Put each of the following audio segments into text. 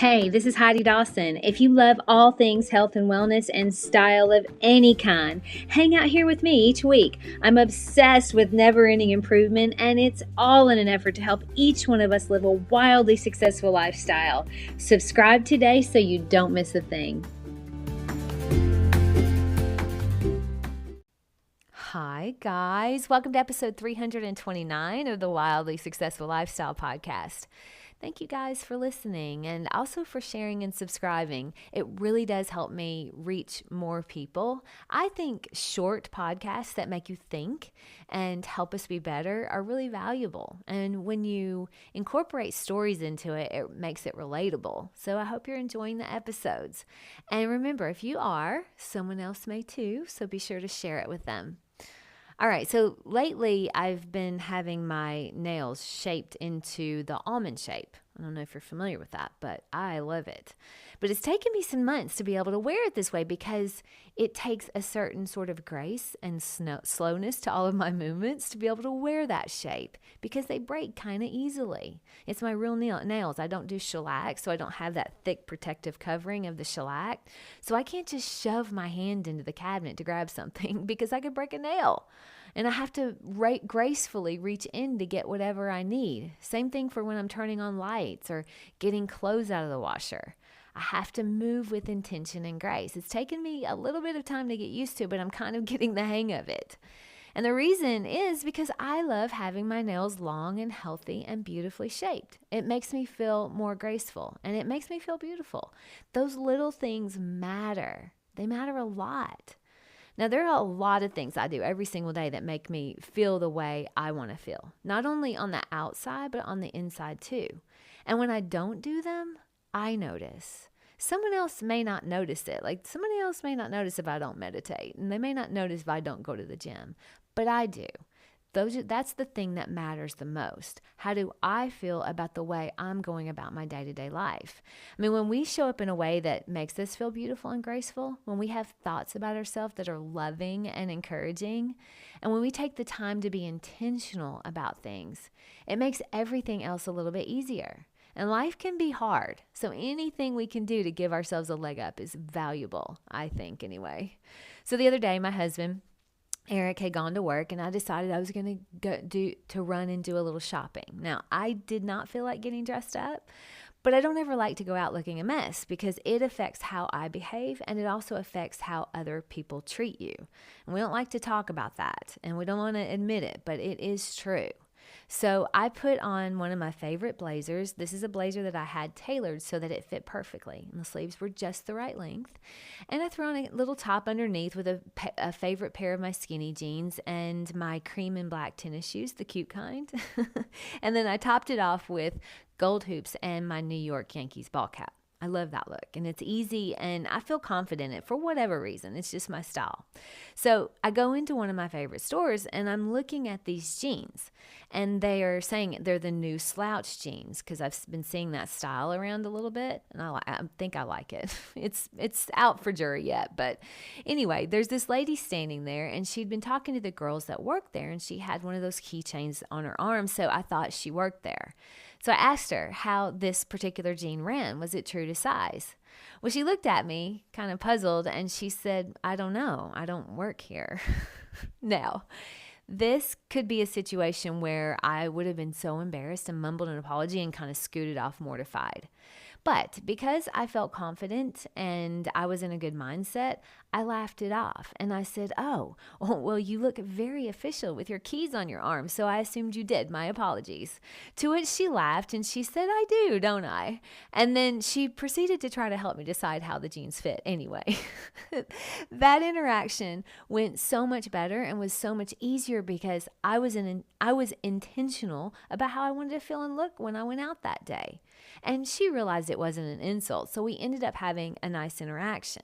Hey, this is Heidi Dawson. If you love all things health and wellness and style of any kind, hang out here with me each week. I'm obsessed with never-ending improvement, and it's all in an effort to help each one of us live a wildly successful lifestyle. Subscribe today so you don't miss a thing. Hi, guys. Welcome to episode 329 of the Wildly Successful Lifestyle Podcast. Thank you guys for listening and also for sharing and subscribing. It really does help me reach more people. I think short podcasts that make you think and help us be better are really valuable. And when you incorporate stories into it, it makes it relatable. So I hope you're enjoying the episodes. And remember, if you are, someone else may too, so be sure to share it with them. All right, so lately I've been having my nails shaped into the almond shape. I don't know if you're familiar with that, but I love it. But it's taken me some months to be able to wear it this way because it takes a certain sort of grace and slowness to all of my movements to be able to wear that shape because they break kind of easily. It's my real nails. I don't do shellac, so I don't have that thick protective covering of the shellac. So I can't just shove my hand into the cabinet to grab something because I could break a nail. And I have to gracefully reach in to get whatever I need. Same thing for when I'm turning on lights or getting clothes out of the washer. I have to move with intention and grace. It's taken me a little bit of time to get used to, but I'm kind of getting the hang of it. And the reason is because I love having my nails long and healthy and beautifully shaped. It makes me feel more graceful and it makes me feel beautiful. Those little things matter. They matter a lot. Now, there are a lot of things I do every single day that make me feel the way I want to feel, not only on the outside, but on the inside too. And when I don't do them, I notice. Someone else may not notice it. Like somebody else may not notice if I don't meditate, and they may not notice if I don't go to the gym, but I do. That's the thing that matters the most. How do I feel about the way I'm going about my day-to-day life? I mean, when we show up in a way that makes us feel beautiful and graceful, when we have thoughts about ourselves that are loving and encouraging, and when we take the time to be intentional about things, it makes everything else a little bit easier. And life can be hard, so anything we can do to give ourselves a leg up is valuable, I think anyway. So the other day, my husband, Eric, had gone to work, and I decided I was going to run and do a little shopping. Now, I did not feel like getting dressed up, but I don't ever like to go out looking a mess because it affects how I behave, and it also affects how other people treat you. And we don't like to talk about that, and we don't want to admit it, but it is true. So I put on one of my favorite blazers. This is a blazer that I had tailored so that it fit perfectly, and the sleeves were just the right length. And I threw on a little top underneath with a favorite pair of my skinny jeans and my cream and black tennis shoes, the cute kind. And then I topped it off with gold hoops and my New York Yankees ball cap. I love that look, and it's easy, and I feel confident in it for whatever reason. It's just my style. So I go into one of my favorite stores, and I'm looking at these jeans, and they are saying they're the new slouch jeans because I've been seeing that style around a little bit, and I think I like it. It's out for jury yet, but anyway, there's this lady standing there, and she'd been talking to the girls that work there, and she had one of those keychains on her arm, so I thought she worked there. So I asked her how this particular jean ran. Was it true to size? Well, she looked at me kind of puzzled, and she said, I don't know. I don't work here. Now, this could be a situation where I would have been so embarrassed and mumbled an apology and kind of scooted off mortified. But because I felt confident and I was in a good mindset, I laughed it off and I said, oh, well, you look very official with your keys on your arm, so I assumed you did. My apologies. To which she laughed and she said, I do, don't I? And then she proceeded to try to help me decide how the jeans fit. Anyway, that interaction went so much better and was so much easier because I was intentional about how I wanted to feel and look when I went out that day. And she realized it wasn't an insult, so we ended up having a nice interaction.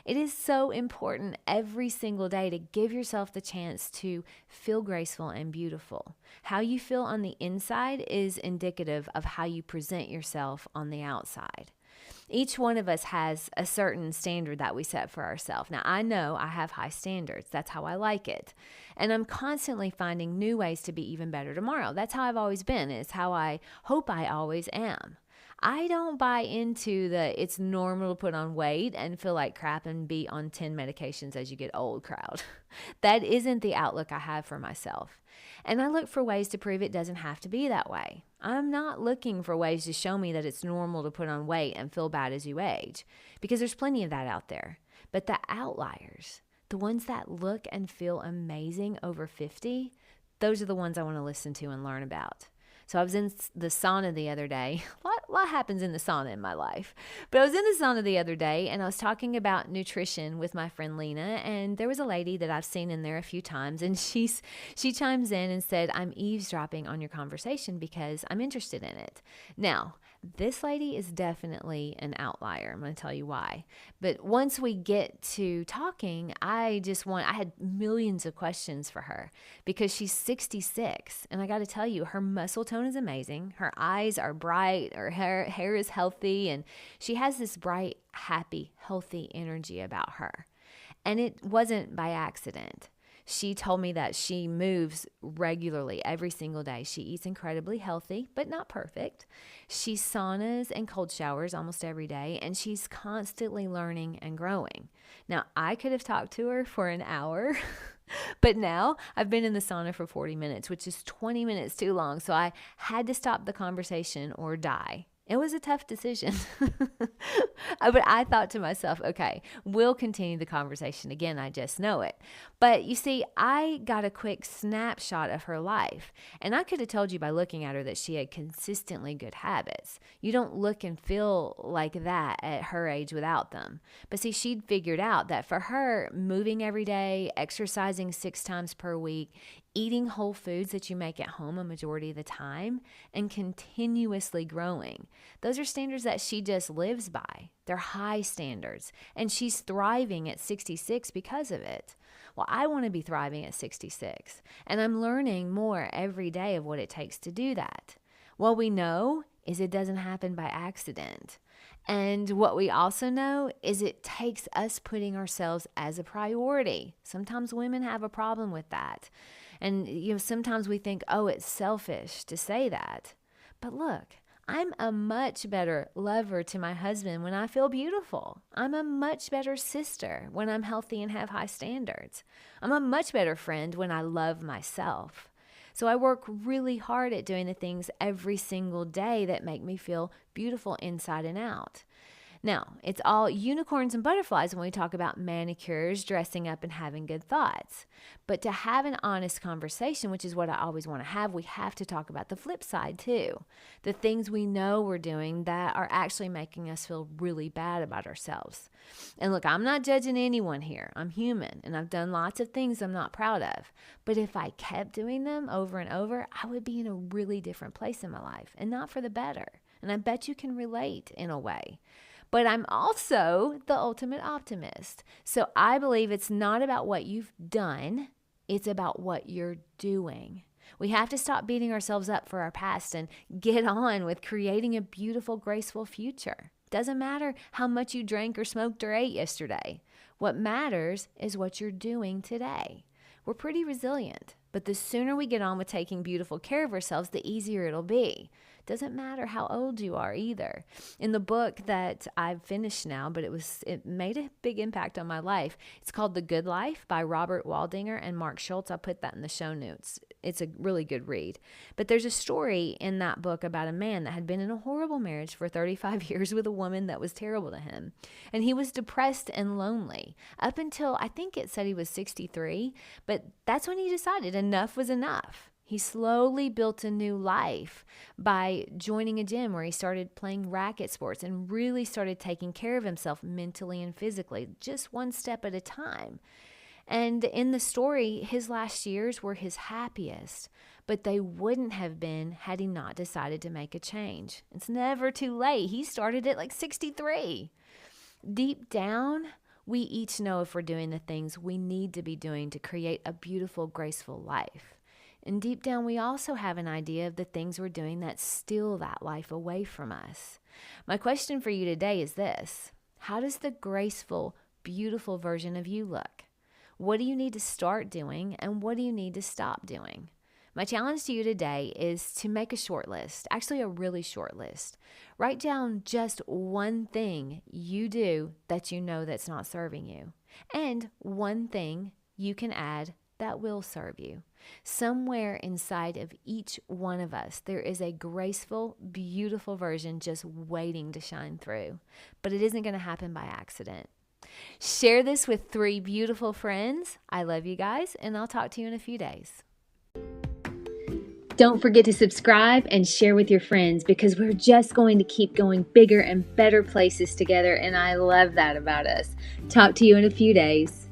It is so important every single day to give yourself the chance to feel graceful and beautiful. How you feel on the inside is indicative of how you present yourself on the outside. Each one of us has a certain standard that we set for ourselves. Now, I know I have high standards. That's how I like it. And I'm constantly finding new ways to be even better tomorrow. That's how I've always been. It's how I hope I always am. I don't buy into the it's normal to put on weight and feel like crap and be on 10 medications as you get old crowd. That isn't the outlook I have for myself. And I look for ways to prove it doesn't have to be that way. I'm not looking for ways to show me that it's normal to put on weight and feel bad as you age, because there's plenty of that out there. But the outliers, the ones that look and feel amazing over 50, those are the ones I want to listen to and learn about. So I was in the sauna the other day. A lot happens in the sauna in my life. But I was in the sauna the other day, and I was talking about nutrition with my friend Lena, and there was a lady that I've seen in there a few times, and she chimes in and said, I'm eavesdropping on your conversation because I'm interested in it. Now, this lady is definitely an outlier. I'm going to tell you why. But once we get to talking, I had millions of questions for her because she's 66. And I got to tell you, her muscle tone is amazing. Her eyes are bright. Her hair is healthy. And she has this bright, happy, healthy energy about her. And it wasn't by accident. She told me that she moves regularly every single day. She eats incredibly healthy, but not perfect. She saunas and cold showers almost every day, and she's constantly learning and growing. Now, I could have talked to her for an hour, but now I've been in the sauna for 40 minutes, which is 20 minutes too long. So I had to stop the conversation or die. It was a tough decision, but I thought to myself, okay, we'll continue the conversation again. I just know it. But you see, I got a quick snapshot of her life, and I could have told you by looking at her that she had consistently good habits. You don't look and feel like that at her age without them. But see, she'd figured out that for her, moving every day, exercising 6 times per week, eating whole foods that you make at home a majority of the time, and continuously growing. Those are standards that she just lives by. They're high standards, and she's thriving at 66 because of it. Well, I want to be thriving at 66, and I'm learning more every day of what it takes to do that. What we know is it doesn't happen by accident. And what we also know is it takes us putting ourselves as a priority. Sometimes women have a problem with that. And sometimes we think, oh, it's selfish to say that. But look, I'm a much better lover to my husband when I feel beautiful. I'm a much better sister when I'm healthy and have high standards. I'm a much better friend when I love myself. So I work really hard at doing the things every single day that make me feel beautiful inside and out. Now, it's all unicorns and butterflies when we talk about manicures, dressing up, and having good thoughts. But to have an honest conversation, which is what I always want to have, we have to talk about the flip side too. The things we know we're doing that are actually making us feel really bad about ourselves. And look, I'm not judging anyone here. I'm human, and I've done lots of things I'm not proud of. But if I kept doing them over and over, I would be in a really different place in my life, and not for the better. And I bet you can relate in a way. But I'm also the ultimate optimist. So I believe it's not about what you've done, it's about what you're doing. We have to stop beating ourselves up for our past and get on with creating a beautiful, graceful future. Doesn't matter how much you drank or smoked or ate yesterday. What matters is what you're doing today. We're pretty resilient, but the sooner we get on with taking beautiful care of ourselves, the easier it'll be. Doesn't matter how old you are either. In the book that I've finished now, but it made a big impact on my life. It's called The Good Life by Robert Waldinger and Marc Schultzs. I'll put that in the show notes. It's a really good read. But there's a story in that book about a man that had been in a horrible marriage for 35 years with a woman that was terrible to him. And he was depressed and lonely up until, I think it said he was 63, but that's when he decided enough was enough. He slowly built a new life by joining a gym where he started playing racket sports and really started taking care of himself mentally and physically, just one step at a time. And in the story, his last years were his happiest, but they wouldn't have been had he not decided to make a change. It's never too late. He started at like 63. Deep down, we each know if we're doing the things we need to be doing to create a beautiful, graceful life. And deep down, we also have an idea of the things we're doing that steal that life away from us. My question for you today is this: how does the graceful, beautiful version of you look? What do you need to start doing, and what do you need to stop doing? My challenge to you today is to make a short list, actually a really short list. Write down just one thing you do that you know that's not serving you, and one thing you can add that will serve you. Somewhere inside of each one of us, there is a graceful, beautiful version just waiting to shine through, but it isn't going to happen by accident. Share this with 3 beautiful friends. I love you guys, and I'll talk to you in a few days. Don't forget to subscribe and share with your friends, because we're just going to keep going bigger and better places together, and I love that about us. Talk to you in a few days.